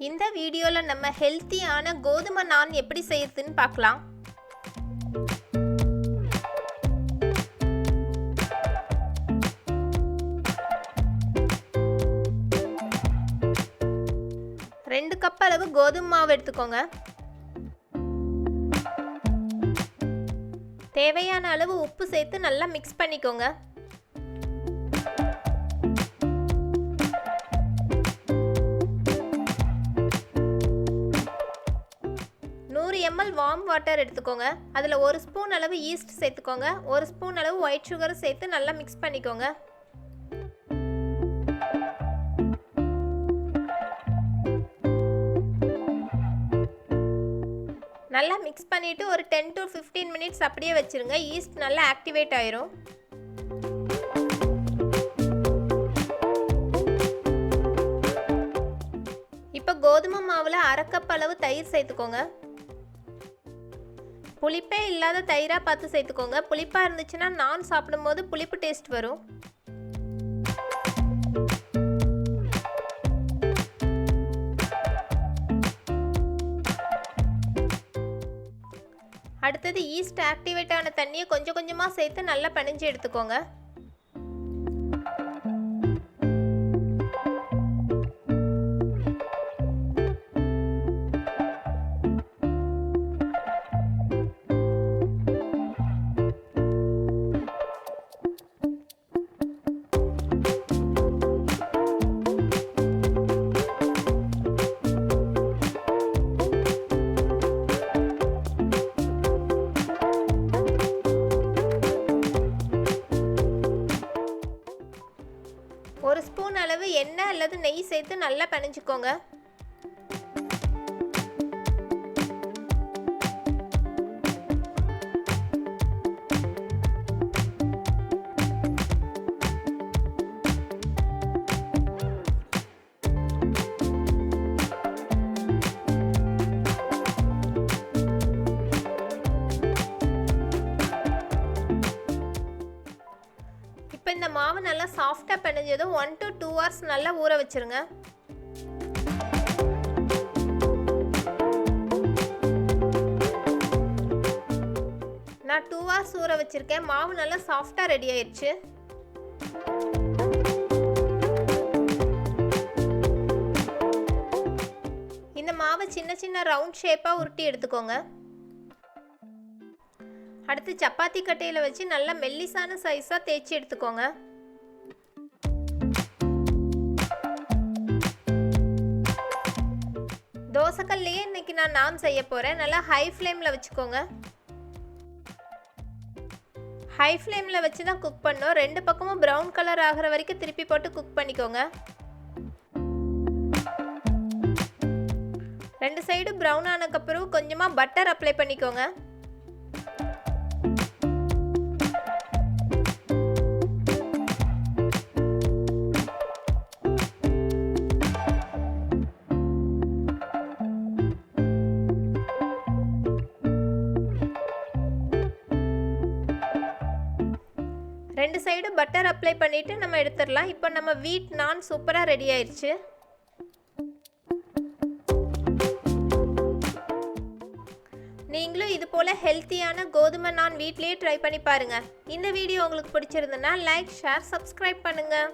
இந்த வீடியோல நம்ம ஹெல்த்தியான கோதுமை நான் எப்படி செய்யறதுன்னு பார்க்கலாம். ரெண்டு கப் அளவு கோதுமை மாவு எடுத்துக்கோங்க. தேவையான அளவு உப்பு சேர்த்து நல்லா மிக்ஸ் பண்ணிக்கோங்க. 100 ml வார்ம் வாட்டர் எடுத்துக்கோங்க. அதில் 1 ஸ்பூன் அளவு ஈஸ்ட் சேர்த்துக்கோங்க. 1 ஸ்பூன் அளவு ஒயிட் சுகர் சேர்த்து நல்லா மிக்ஸ் பண்ணிக்கோங்க. நல்லா மிக்ஸ் பண்ணிவிட்டு ஒரு 10 to 15 மினிட்ஸ் அப்படியே வச்சுருங்க. ஈஸ்ட் நல்லா ஆக்டிவேட் ஆயிரும். இப்போ கோதுமை மாவில் 1/2 கப் அளவு தயிர் சேர்த்துக்கோங்க. புளிப்பே இல்லாத தயிராக பார்த்து சேர்த்துக்கோங்க. புளிப்பாக இருந்துச்சுன்னா நான் சாப்பிடும்போது புளிப்பு டேஸ்ட் வரும். அடுத்தது ஈஸ்ட் ஆக்டிவேட் ஆன தண்ணியை கொஞ்சம் கொஞ்சமாக சேர்த்து நல்லா பிணைஞ்சு எடுத்துக்கோங்க. ஒரு ஸ்பூன் அளவு எண்ணெய் அல்லது நெய் சேர்த்து நல்லா பிணைஞ்சுக்கோங்க. இப்போ இந்த மாவு நல்லா சாஃப்டாக பிணைஞ்சதும் 1 to 2 hours நல்லா ஊற வச்சுருங்க. நான் 2 hours ஊற வச்சுருக்கேன். மாவு நல்லா சாஃப்டாக ரெடி ஆயிடுச்சு. இந்த மாவை சின்ன சின்ன ரவுண்ட் ஷேப்பாக உருட்டி எடுத்துக்கோங்க. அடுத்து சப்பாத்தி கட்டையில் வச்சு நல்லா மெல்லிசான சைஸாக தேய்ச்சி எடுத்துக்கோங்க. தோசைக்கல்லையே இன்னைக்கு நான் செய்ய போகிறேன். நல்லா ஹை ஃப்ளேமில் வச்சுக்கோங்க. ஹை ஃப்ளேமில் வச்சு தான் குக் பண்ணோம். 2 பக்கமும் ப்ரௌன் கலர் ஆகிற வரைக்கும் திருப்பி போட்டு குக் பண்ணிக்கோங்க. 2 சைடு ப்ரௌன் ஆனதுக்கப்புறம் கொஞ்சமாக பட்டர் அப்ளை பண்ணிக்கோங்க. ரெண்டு சைடு பட்டர் அப்ளை பண்ணிவிட்டு நம்ம எடுத்துடலாம். இப்போ நம்ம வீட் நான் சூப்பராக ரெடி ஆயிடுச்சு. நீங்களும் இது போல் ஹெல்த்தியான கோதுமை நான் வீட்லேயே ட்ரை பண்ணி பாருங்கள். இந்த வீடியோ உங்களுக்கு பிடிச்சிருந்ததுன்னா லைக், ஷேர், சப்ஸ்கிரைப் பண்ணுங்கள்.